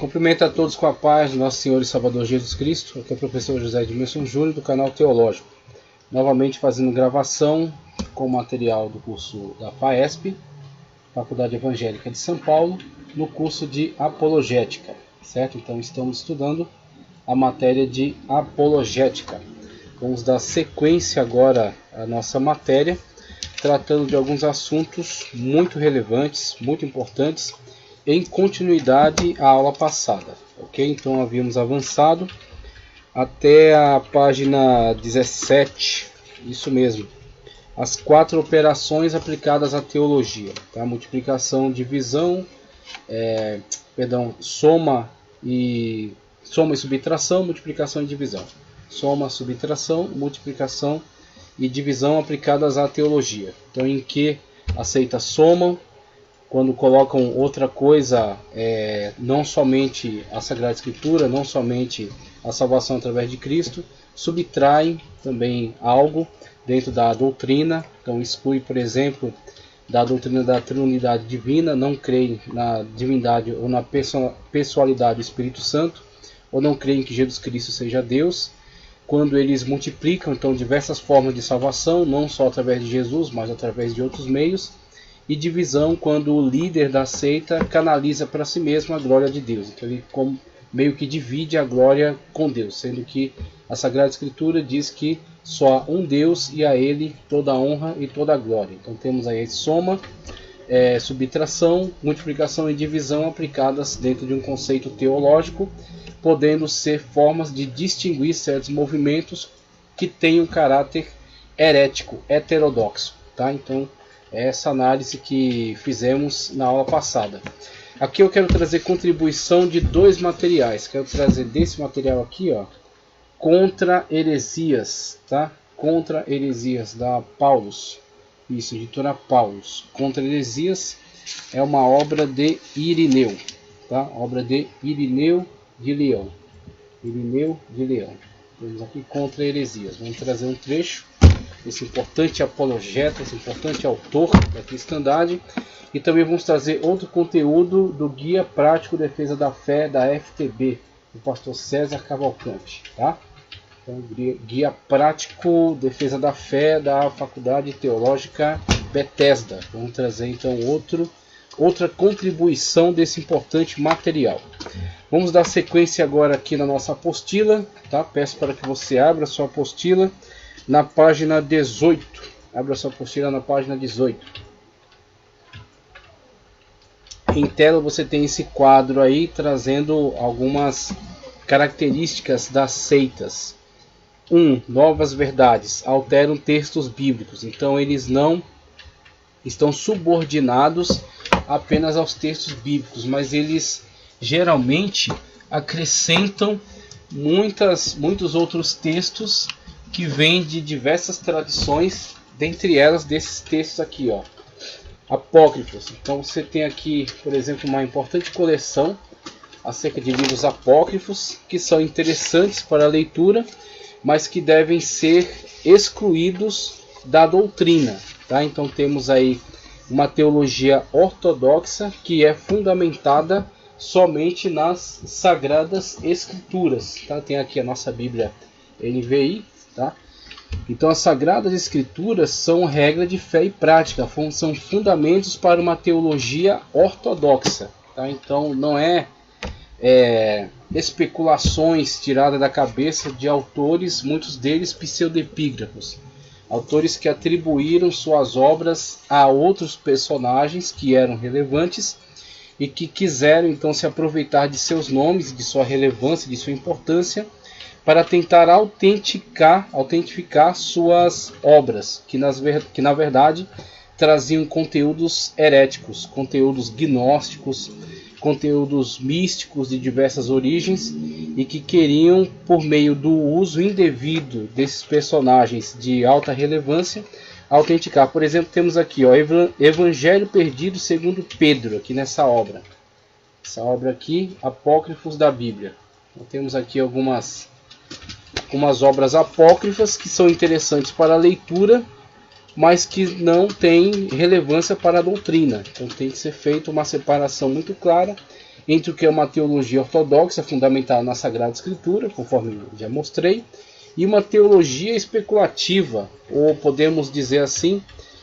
Cumprimento a todos com a paz do nosso Senhor e Salvador Jesus Cristo. Aqui é o professor José Edmilson Júnior, do canal Teológico. Novamente fazendo gravação com material do curso da FAESP, Faculdade Evangélica de São Paulo, no curso de Apologética, certo? Então estamos estudando a matéria de Apologética. Vamos dar sequência agora à nossa matéria, tratando de alguns assuntos muito relevantes, muito importantes, em continuidade à aula passada, ok? Então havíamos avançado até a página 17, isso mesmo, as 4 operações aplicadas à teologia, tá? Multiplicação, divisão, soma e subtração, multiplicação e divisão. Soma, subtração, multiplicação e divisão aplicadas à teologia. Então, em que aceita somam, quando colocam outra coisa, não somente a Sagrada Escritura, não somente a salvação através de Cristo, subtraem também algo dentro da doutrina. Então exclui, por exemplo, da doutrina da Trindade Divina, não creem na divindade ou na pessoalidade do Espírito Santo, ou não creem que Jesus Cristo seja Deus. Quando eles multiplicam, então, diversas formas de salvação, não só através de Jesus, mas através de outros meios. E divisão, quando o líder da seita canaliza para si mesmo a glória de Deus. Então ele meio que divide a glória com Deus, sendo que a Sagrada Escritura diz que só há um Deus e a Ele toda a honra e toda a glória. Então temos aí soma, subtração, multiplicação e divisão aplicadas dentro de um conceito teológico, podendo ser formas de distinguir certos movimentos que têm um caráter herético, heterodoxo. Tá? Então, essa análise que fizemos na aula passada. Aqui eu quero trazer contribuição de 2 materiais. Quero trazer desse material aqui, ó, Contra Heresias, tá? Contra Heresias, da Paulus. Isso, editora Paulus. Contra Heresias é uma obra de Irineu, tá? Obra de Irineu de Leão. Irineu de Leão. Temos aqui Contra Heresias. Vamos trazer um trecho. Esse importante apologeta, esse importante autor da cristandade. E também vamos trazer outro conteúdo do Guia Prático Defesa da Fé da FTB, do pastor César Cavalcante. Tá? Então, Guia Prático Defesa da Fé da Faculdade Teológica Bethesda. Vamos trazer então outra contribuição desse importante material. Vamos dar sequência agora aqui na nossa apostila. Tá? Peço para que você abra a sua apostila na página 18. Abra sua apostila na página 18. Em tela você tem esse quadro aí trazendo algumas características das seitas. 1. Novas verdades alteram textos bíblicos. Então eles não estão subordinados apenas aos textos bíblicos, mas eles geralmente acrescentam muitos outros textos que vem de diversas tradições, dentre elas desses textos aqui, ó, apócrifos. Então você tem aqui, por exemplo, uma importante coleção acerca de livros apócrifos que são interessantes para a leitura, mas que devem ser excluídos da doutrina. Tá? Então temos aí uma teologia ortodoxa que é fundamentada somente nas Sagradas Escrituras. Tá? Tem aqui a nossa Bíblia NVI. Tá? Então as Sagradas Escrituras são regra de fé e prática, são fundamentos para uma teologia ortodoxa. Tá? Então não é especulações tiradas da cabeça de autores, muitos deles pseudepígrafos, autores que atribuíram suas obras a outros personagens que eram relevantes e que quiseram então se aproveitar de seus nomes, de sua relevância, de sua importância, para tentar autenticar suas obras, que na verdade traziam conteúdos heréticos, conteúdos gnósticos, conteúdos místicos de diversas origens e que queriam, por meio do uso indevido desses personagens de alta relevância, autenticar. Por exemplo, temos aqui, ó, Evangelho Perdido segundo Pedro, aqui nessa obra. Essa obra aqui, Apócrifos da Bíblia. Então, temos aqui algumas obras apócrifas que são interessantes para a leitura, mas que não têm relevância para a doutrina. Então tem que ser feita uma separação muito clara entre o que é uma teologia ortodoxa fundamentada na Sagrada Escritura, conforme já mostrei, e uma teologia especulativa, ou podemos dizer assim,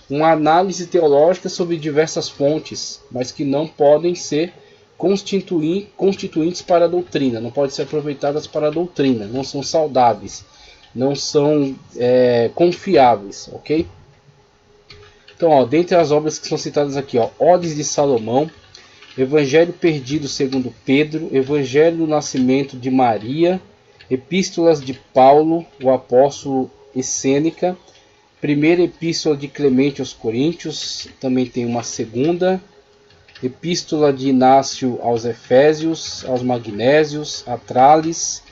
uma análise teológica sobre diversas fontes, mas que não podem ser constituintes para a doutrina, não podem ser aproveitadas para a doutrina, não são saudáveis, não são confiáveis, ok? Então, ó, dentre as obras que são citadas aqui, ó, Odes de Salomão, Evangelho Perdido segundo Pedro, Evangelho do Nascimento de Maria, Epístolas de Paulo, o Apóstolo e Sêneca, Primeira Epístola de Clemente aos Coríntios, também tem uma segunda, Epístola de Inácio aos Efésios, aos Magnésios, a Trales,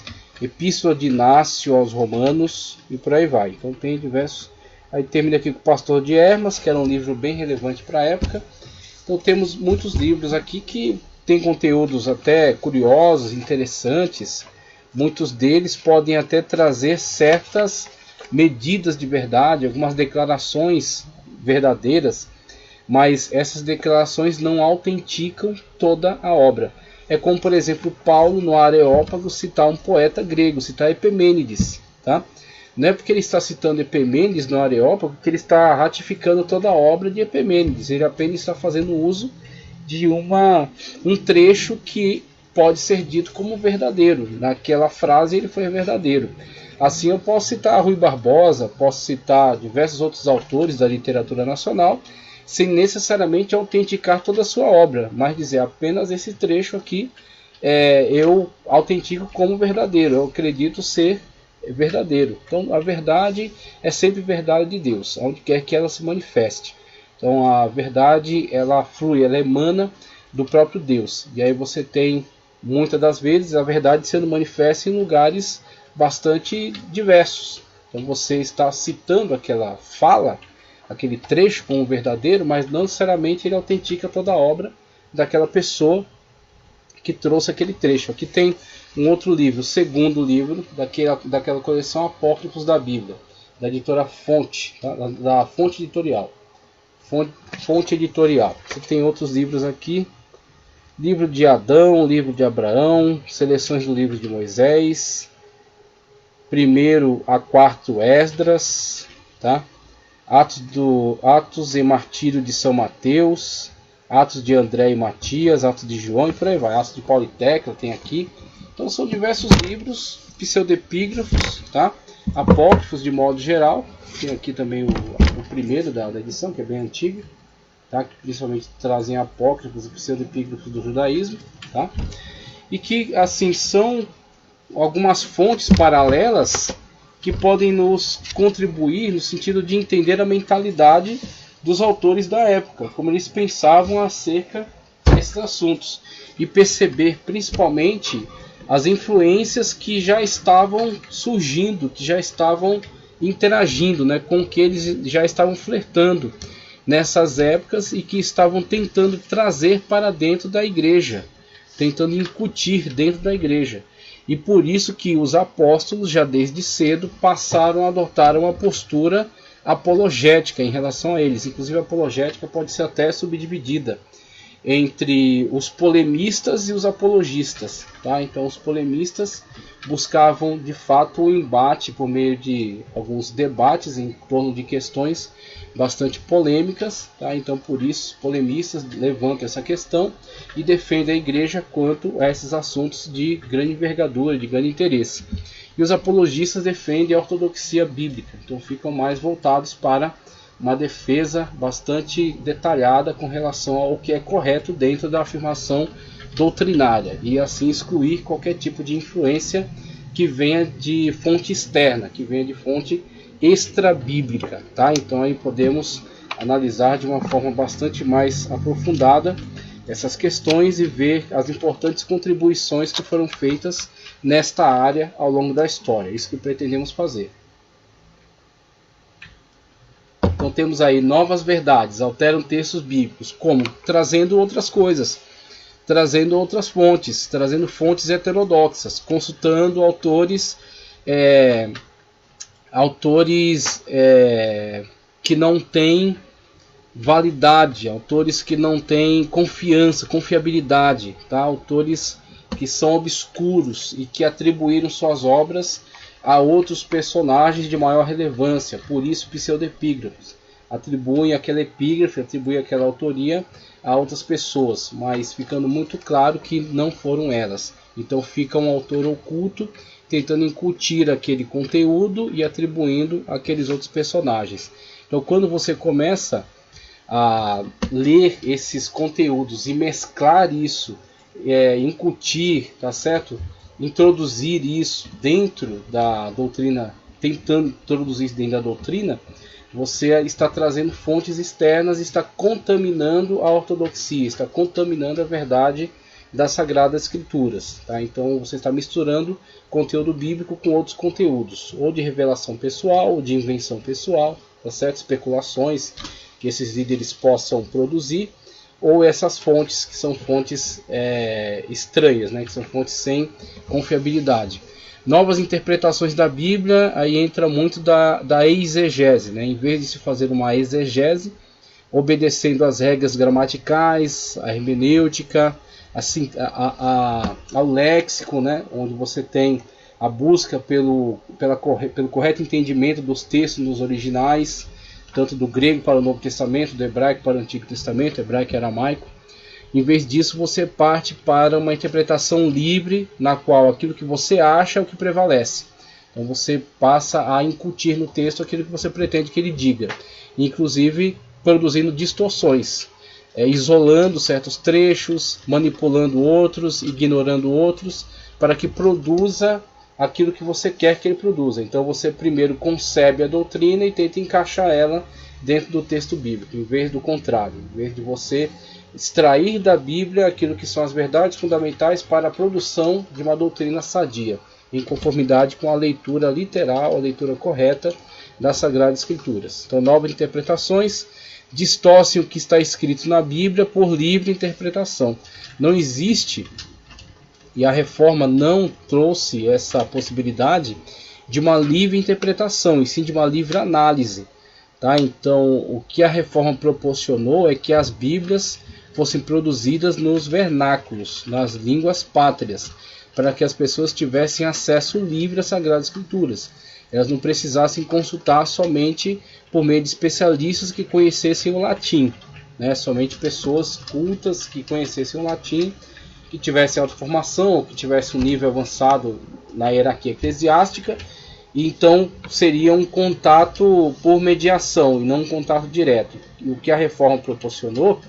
Epístola de Inácio aos Romanos e por aí vai. Então tem diversos. Aí termina aqui com o Pastor de Hermas, que era um livro bem relevante para a época. Então temos muitos livros aqui que têm conteúdos até curiosos, interessantes. Muitos deles podem até trazer certas medidas de verdade, algumas declarações verdadeiras, mas essas declarações não autenticam toda a obra. É como, por exemplo, Paulo no Areópago citar um poeta grego, citar Epimênides, tá? Não é porque ele está citando Epimênides no Areópago que ele está ratificando toda a obra de Epimênides. Ele apenas está fazendo uso de um trecho que pode ser dito como verdadeiro. Naquela frase ele foi verdadeiro. Assim eu posso citar Rui Barbosa, posso citar diversos outros autores da literatura nacional, sem necessariamente autenticar toda a sua obra, mas dizer apenas esse trecho aqui eu autentico como verdadeiro, eu acredito ser verdadeiro. Então a verdade é sempre verdade de Deus, onde quer que ela se manifeste. Então a verdade ela flui, ela emana do próprio Deus. E aí você tem muitas das vezes a verdade sendo manifesta em lugares bastante diversos. Então você está citando aquela fala, aquele trecho como verdadeiro, mas não necessariamente ele autentica toda a obra daquela pessoa que trouxe aquele trecho. Aqui tem um outro livro, o segundo livro daquela coleção Apócrifos da Bíblia, da editora Fonte, tá? da Fonte Editorial. Fonte Editorial. Você tem outros livros aqui, livro de Adão, livro de Abraão, seleções do livro de Moisés, primeiro a quarto Esdras, tá? Atos e Martírio de São Mateus, Atos de André e Matias, Atos de João e por aí vai. Atos de Paulo e Tecla tem aqui. Então são diversos livros, pseudepígrafos, tá? Apócrifos de modo geral. Tem aqui também o primeiro da edição, que é bem antigo, tá? Que principalmente trazem apócrifos e pseudepígrafos do judaísmo, tá? E que assim são algumas fontes paralelas que podem nos contribuir no sentido de entender a mentalidade dos autores da época, como eles pensavam acerca desses assuntos, e perceber principalmente as influências que já estavam surgindo, que já estavam interagindo, né, com que eles já estavam flertando nessas épocas e que estavam tentando trazer para dentro da igreja, tentando incutir dentro da igreja. E por isso que os apóstolos, já desde cedo, passaram a adotar uma postura apologética em relação a eles. Inclusive a apologética pode ser até subdividida entre os polemistas e os apologistas, tá? Então os polemistas buscavam de fato o embate por meio de alguns debates em torno de questões bastante polêmicas, tá? Então por isso os polemistas levantam essa questão e defendem a igreja quanto a esses assuntos de grande envergadura, de grande interesse. E os apologistas defendem a ortodoxia bíblica, então ficam mais voltados para uma defesa bastante detalhada com relação ao que é correto dentro da afirmação doutrinária e assim excluir qualquer tipo de influência que venha de fonte externa, que venha de fonte extra-bíblica, tá? Então aí podemos analisar de uma forma bastante mais aprofundada essas questões e ver as importantes contribuições que foram feitas nesta área ao longo da história. Isso que pretendemos fazer. Então temos aí novas verdades, alteram textos bíblicos, como trazendo outras coisas, trazendo outras fontes, trazendo fontes heterodoxas, consultando autores que não têm validade, autores que não têm confiança, confiabilidade, tá? Autores que são obscuros e que atribuíram suas obras a outros personagens de maior relevância, por isso pseudepígrafos. Atribuem aquela epígrafe, atribuem aquela autoria a outras pessoas, mas ficando muito claro que não foram elas. Então fica um autor oculto tentando incutir aquele conteúdo e atribuindo aqueles outros personagens. Então quando você começa a ler esses conteúdos e mesclar isso, incutir, tá certo? Introduzir isso dentro da doutrina, tentando introduzir isso dentro da doutrina, você está trazendo fontes externas, está contaminando a ortodoxia, está contaminando a verdade das Sagradas Escrituras. Tá? Então você está misturando conteúdo bíblico com outros conteúdos, ou de revelação pessoal, ou de invenção pessoal, tá certo? Especulações que esses líderes possam produzir, ou essas fontes que são fontes estranhas, né? Que são fontes sem confiabilidade. Novas interpretações da Bíblia, aí entra muito da exegese, né? Em vez de se fazer uma exegese, obedecendo às regras gramaticais, a hermenêutica, assim, ao léxico, né? Onde você tem a busca pelo correto entendimento dos textos nos originais, tanto do grego para o Novo Testamento, do hebraico para o Antigo Testamento, hebraico e aramaico. Em vez disso, você parte para uma interpretação livre, na qual aquilo que você acha é o que prevalece. Então você passa a incutir no texto aquilo que você pretende que ele diga, inclusive produzindo distorções, isolando certos trechos, manipulando outros, ignorando outros, para que produza aquilo que você quer que ele produza. Então você primeiro concebe a doutrina e tenta encaixar ela dentro do texto bíblico, em vez do contrário, em vez de você extrair da Bíblia aquilo que são as verdades fundamentais para a produção de uma doutrina sadia, em conformidade com a leitura literal, a leitura correta das Sagradas Escrituras. Então, novas interpretações distorcem o que está escrito na Bíblia por livre interpretação. Não existe, e a Reforma não trouxe essa possibilidade de uma livre interpretação, e sim de uma livre análise. Tá? Então, o que a Reforma proporcionou é que as Bíblias fossem produzidas nos vernáculos, nas línguas pátrias, para que as pessoas tivessem acesso livre às Sagradas Escrituras. Elas não precisassem consultar somente por meio de especialistas que conhecessem o latim, né? Somente pessoas cultas que conhecessem o latim, que tivessem alta formação, que tivessem um nível avançado na hierarquia eclesiástica. Então seria um contato por mediação e não um contato direto. E o que a Reforma proporcionou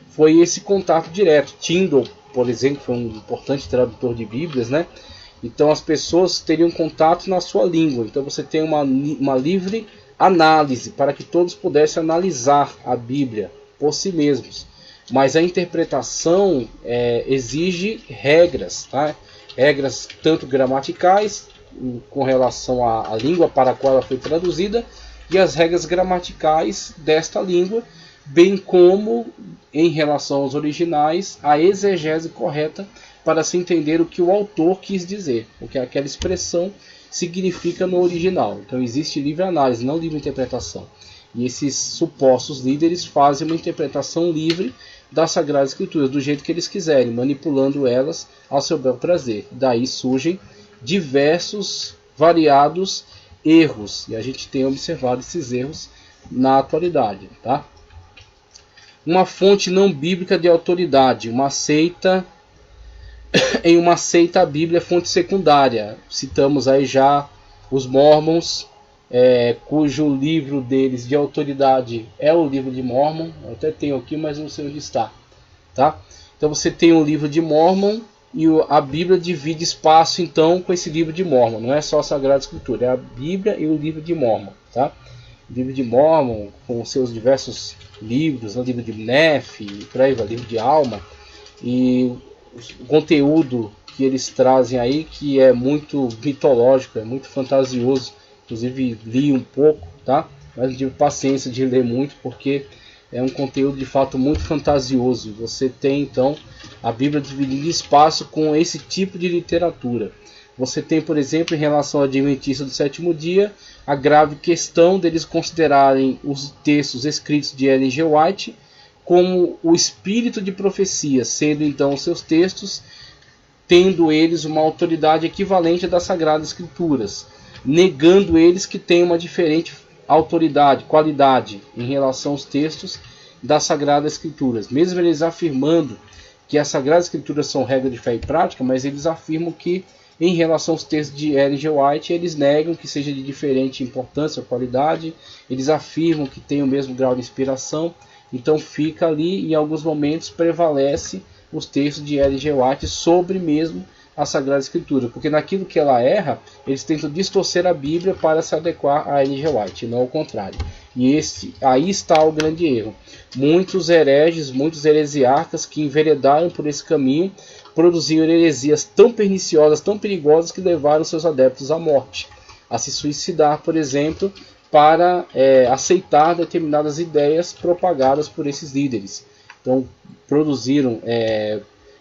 foi esse contato direto. Tyndale, por exemplo, foi um importante tradutor de Bíblias, né? Então as pessoas teriam contato na sua língua. Então você tem uma livre análise para que todos pudessem analisar a Bíblia por si mesmos. Mas a interpretação exige regras, tá? Regras tanto gramaticais, com relação à língua para a qual ela foi traduzida, e as regras gramaticais desta língua, bem como, em relação aos originais, a exegese correta para se entender o que o autor quis dizer, o que aquela expressão significa no original. Então existe livre análise, não livre interpretação. E esses supostos líderes fazem uma interpretação livre das Sagradas Escrituras, do jeito que eles quiserem, manipulando elas ao seu bel prazer. Daí surgem diversos, variados erros, e a gente tem observado esses erros na atualidade. Tá? Uma fonte não bíblica de autoridade, uma seita. Em uma seita, a Bíblia é fonte secundária. Citamos aí já os Mormons, cujo livro deles de autoridade é o livro de Mormon. Eu até tenho aqui, mas não sei onde está. Tá? Então você tem o livro de Mormon, e a Bíblia divide espaço então com esse livro de Mormon. Não é só a Sagrada Escritura, é a Bíblia e o livro de Mormon. Tá? O livro de Mormon, com seus diversos livros, o livro de Nefe, por aí vai, livro de Alma, e o conteúdo que eles trazem aí, que é muito mitológico, é muito fantasioso. Inclusive li um pouco, tá? Mas não tive paciência de ler muito, porque é um conteúdo de fato muito fantasioso. Você tem então a Bíblia dividida em espaço com esse tipo de literatura. Você tem, por exemplo, em relação ao Adventista do sétimo dia, a grave questão deles considerarem os textos escritos de Ellen G. White como o espírito de profecia, sendo então os seus textos, tendo eles uma autoridade equivalente das Sagradas Escrituras, negando eles que têm uma diferente autoridade, qualidade em relação aos textos das Sagradas Escrituras. Mesmo eles afirmando que as Sagradas Escrituras são regra de fé e prática, mas eles afirmam que, em relação aos textos de Ellen G. White, eles negam que seja de diferente importância ou qualidade, eles afirmam que tem o mesmo grau de inspiração, então fica ali, em alguns momentos, prevalece os textos de Ellen G. White sobre mesmo a Sagrada Escritura, porque naquilo que ela erra, eles tentam distorcer a Bíblia para se adequar a Ellen G. White, não ao contrário. E aí está o grande erro. Muitos hereges, muitos heresiarcas que enveredaram por esse caminho, produziram heresias tão perniciosas, tão perigosas, que levaram seus adeptos à morte, a se suicidar, por exemplo, para aceitar determinadas ideias propagadas por esses líderes. Então,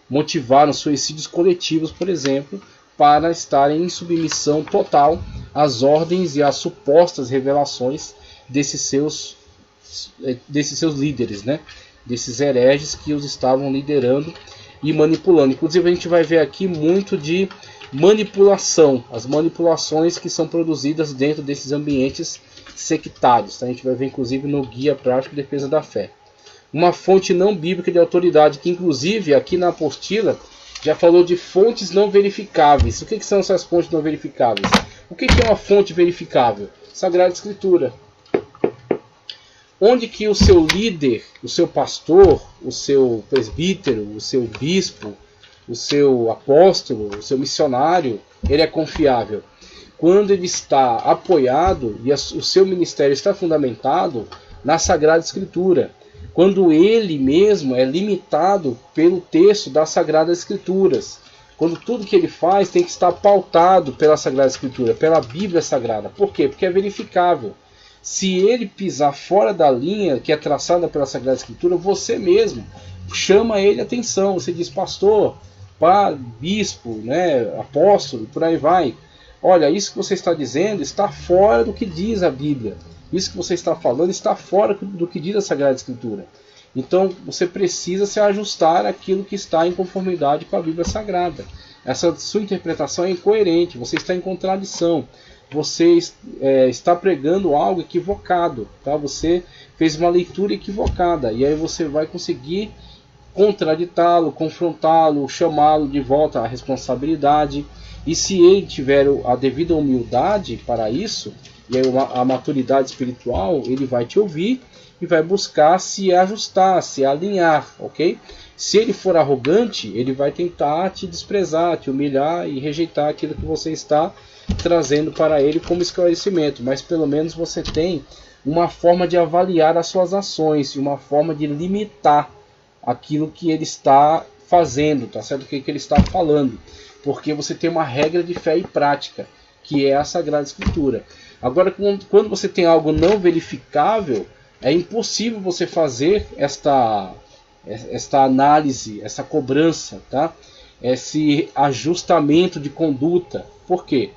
motivaram suicídios coletivos, por exemplo, para estarem em submissão total às ordens e às supostas revelações desses seus líderes, né? Desses hereges que os estavam liderando e manipulando. Inclusive, a gente vai ver aqui muito de manipulação, as manipulações que são produzidas dentro desses ambientes sectários. Tá? A gente vai ver, inclusive, no Guia Prático de Defesa da Fé. Uma fonte não bíblica de autoridade, que inclusive aqui na apostila já falou de fontes não verificáveis. O que são essas fontes não verificáveis? O que é uma fonte verificável? Sagrada Escritura. Onde que o seu líder, o seu pastor, o seu presbítero, o seu bispo, o seu apóstolo, o seu missionário, ele é confiável? Quando ele está apoiado e o seu ministério está fundamentado na Sagrada Escritura. Quando ele mesmo é limitado pelo texto das Sagradas Escrituras. Quando tudo que ele faz tem que estar pautado pela Sagrada Escritura, pela Bíblia Sagrada. Por quê? Porque é verificável. Se ele pisar fora da linha que é traçada pela Sagrada Escritura, você mesmo chama ele a atenção. Você diz, pastor, bispo, né, apóstolo, por aí vai. Olha, isso que você está dizendo está fora do que diz a Bíblia. Isso que você está falando está fora do que diz a Sagrada Escritura. Então você precisa se ajustar àquilo que está em conformidade com a Bíblia Sagrada. Essa sua interpretação é incoerente, você está em contradição. Você está pregando algo equivocado. Tá? Você fez uma leitura equivocada. E aí você vai conseguir contraditá-lo, confrontá-lo, chamá-lo de volta à responsabilidade. E se ele tiver a devida humildade para isso, e aí a maturidade espiritual, ele vai te ouvir e vai buscar se ajustar, se alinhar, ok? Se ele for arrogante, ele vai tentar te desprezar, te humilhar e rejeitar aquilo que você está trazendo para ele como esclarecimento. Mas pelo menos você tem uma forma de avaliar as suas ações e uma forma de limitar aquilo que ele está fazendo, tá certo? O que ele está falando. Porque você tem uma regra de fé e prática, que é a Sagrada Escritura. Agora, quando você tem algo não verificável, é impossível você fazer esta análise, essa cobrança, tá? Esse ajustamento de conduta. Por quê?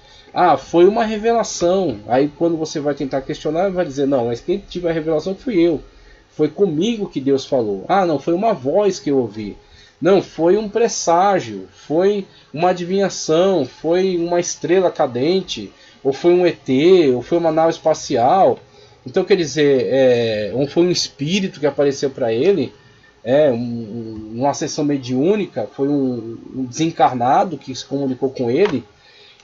Foi uma revelação. Aí quando você vai tentar questionar, vai dizer, não, mas quem tive a revelação fui eu. Foi comigo que Deus falou. Não, foi uma voz que eu ouvi. Não, foi um presságio, foi uma adivinhação, foi uma estrela cadente, ou foi um ET, ou foi uma nave espacial. Então, quer dizer, ou foi um espírito que apareceu para ele, uma sessão mediúnica, foi um desencarnado que se comunicou com ele.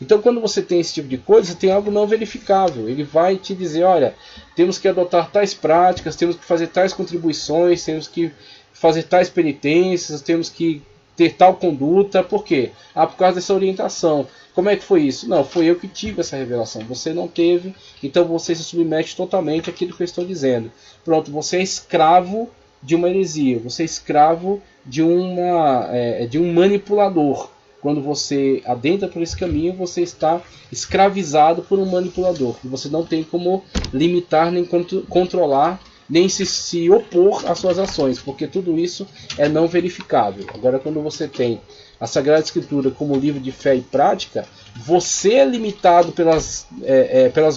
Então, quando você tem esse tipo de coisa, você tem algo não verificável. Ele vai te dizer, olha, temos que adotar tais práticas, temos que fazer tais contribuições, temos que fazer tais penitências, temos que ter tal conduta. Por quê? Por causa dessa orientação. Como é que foi isso? Não, foi eu que tive essa revelação. Você não teve, então você se submete totalmente àquilo que eu estou dizendo. Pronto, você é escravo de uma heresia, você é escravo de um manipulador. Quando você adentra por esse caminho, você está escravizado por um manipulador. E você não tem como limitar nem controlar nem se opor às suas ações, porque tudo isso é não verificável. Agora, quando você tem a Sagrada Escritura como livro de fé e prática, você é limitado pelas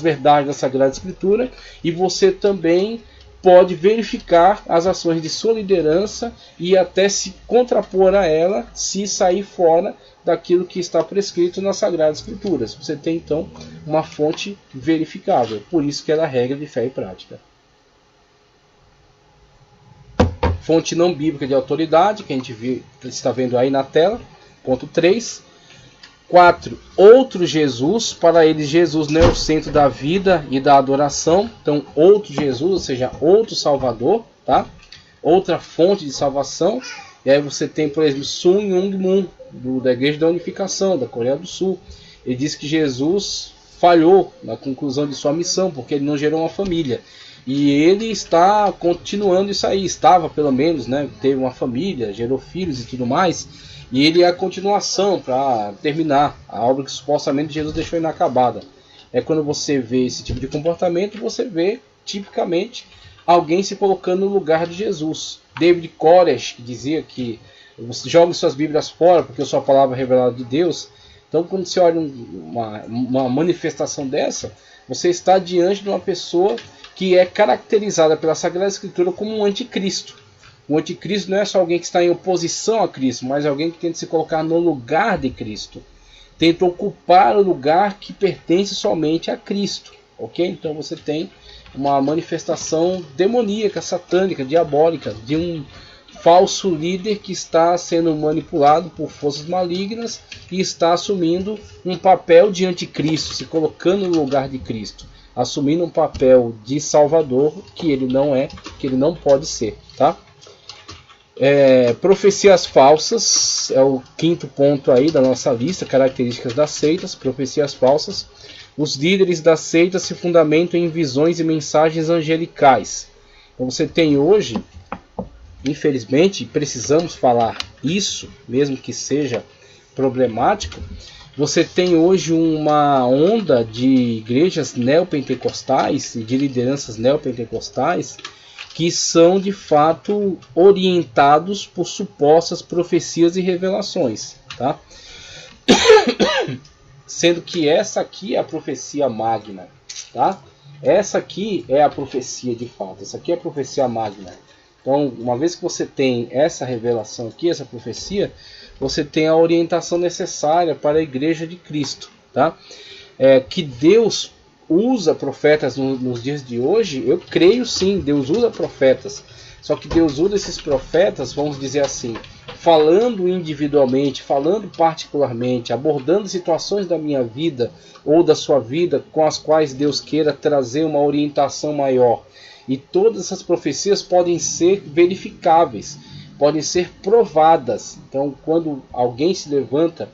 verdades da Sagrada Escritura, e você também pode verificar as ações de sua liderança e até se contrapor a ela se sair fora daquilo que está prescrito nas Sagradas Escrituras. Você tem então uma fonte verificável, por isso que ela é a regra de fé e prática. Fonte não bíblica de autoridade, que a gente está vendo aí na tela. Ponto 3. 4. Outro Jesus. Para eles, Jesus não é o centro da vida e da adoração. Então, outro Jesus, ou seja, outro Salvador, tá? Outra fonte de salvação. E aí você tem, por exemplo, Sun Myung Moon, da Igreja da Unificação, da Coreia do Sul. Ele diz que Jesus falhou na conclusão de sua missão, porque ele não gerou uma família. E ele está continuando isso aí. Estava, pelo menos, né? Teve uma família, gerou filhos e tudo mais. E ele é a continuação para terminar a obra que supostamente Jesus deixou inacabada. É quando você vê esse tipo de comportamento, você vê tipicamente alguém se colocando no lugar de Jesus. David Koresh, que dizia que você joga suas Bíblias fora porque a sua palavra é revelada de Deus. Então, quando você olha uma manifestação dessa, você está diante de uma pessoa que é caracterizada pela Sagrada Escritura como um anticristo. O anticristo não é só alguém que está em oposição a Cristo, mas alguém que tenta se colocar no lugar de Cristo. Tenta ocupar o lugar que pertence somente a Cristo. Ok? Então você tem uma manifestação demoníaca, satânica, diabólica, de um falso líder que está sendo manipulado por forças malignas e está assumindo um papel de anticristo, se colocando no lugar de Cristo, assumindo um papel de salvador que ele não é, que ele não pode ser, tá? Profecias falsas é o quinto ponto aí da nossa lista, características das seitas, profecias falsas. Os líderes das seitas se fundamentam em visões e mensagens angelicais. Então você tem hoje, infelizmente, precisamos falar isso, mesmo que seja problemático, você tem hoje uma onda de igrejas neopentecostais e de lideranças neopentecostais que são de fato orientados por supostas profecias e revelações, tá? Sendo que essa aqui é a profecia magna, tá? Essa aqui é a profecia de fato, essa aqui é a profecia magna. Então, uma vez que você tem essa revelação aqui, essa profecia, você tem a orientação necessária para a Igreja de Cristo, tá? Que Deus usa profetas nos dias de hoje, eu creio sim, Deus usa profetas. Só que Deus usa esses profetas, vamos dizer assim, falando individualmente, falando particularmente, abordando situações da minha vida ou da sua vida com as quais Deus queira trazer uma orientação maior. E todas essas profecias podem ser verificáveis, podem ser provadas. Então, quando alguém se levanta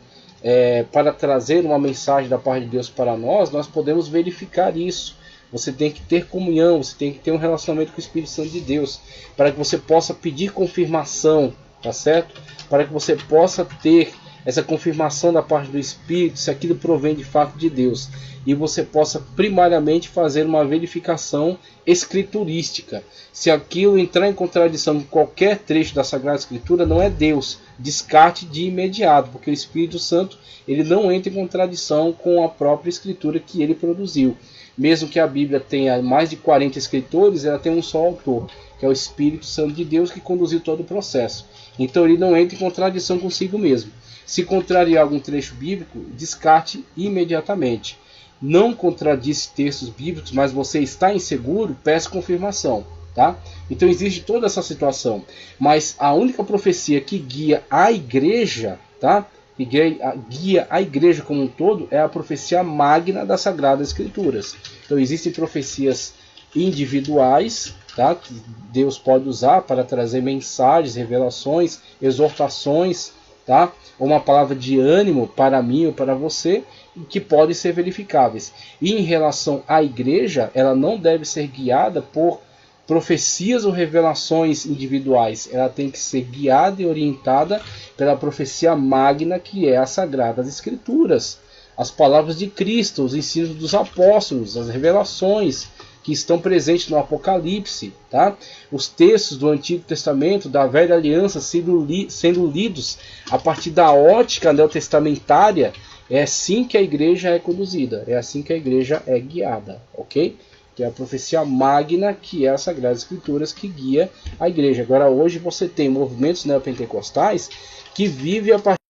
para trazer uma mensagem da parte de Deus para nós podemos verificar isso. Você tem que ter comunhão, você tem que ter um relacionamento com o Espírito Santo de Deus, para que você possa pedir confirmação, tá certo? Para que você possa ter essa confirmação da parte do Espírito, se aquilo provém de fato de Deus, e você possa primariamente fazer uma verificação escriturística. Se aquilo entrar em contradição com qualquer trecho da Sagrada Escritura, não é Deus, descarte de imediato, porque o Espírito Santo ele não entra em contradição com a própria Escritura que ele produziu. Mesmo que a Bíblia tenha mais de 40 escritores, ela tem um só autor, que é o Espírito Santo de Deus, que conduziu todo o processo. Então ele não entra em contradição consigo mesmo. Se contrariar algum trecho bíblico, descarte imediatamente. Não contradiz textos bíblicos, mas você está inseguro, peça confirmação, tá? Então existe toda essa situação. Mas a única profecia que guia a igreja, tá? Que guia a igreja como um todo, é a profecia magna das Sagradas Escrituras. Então existem profecias individuais, tá? Que Deus pode usar para trazer mensagens, revelações, exortações, tá? Ou uma palavra de ânimo para mim ou para você, que podem ser verificáveis. E em relação à igreja, ela não deve ser guiada por profecias ou revelações individuais. Ela tem que ser guiada e orientada pela profecia magna, que é as Sagradas Escrituras, as palavras de Cristo, os ensinos dos apóstolos, as revelações, que estão presentes no Apocalipse, tá? Os textos do Antigo Testamento, da Velha Aliança, sendo lidos a partir da ótica neotestamentária. É assim que a igreja é conduzida, é assim que a igreja é guiada, ok? Que é a profecia magna, que é as Sagradas Escrituras que guia a igreja. Agora, hoje você tem movimentos neopentecostais que vivem a partir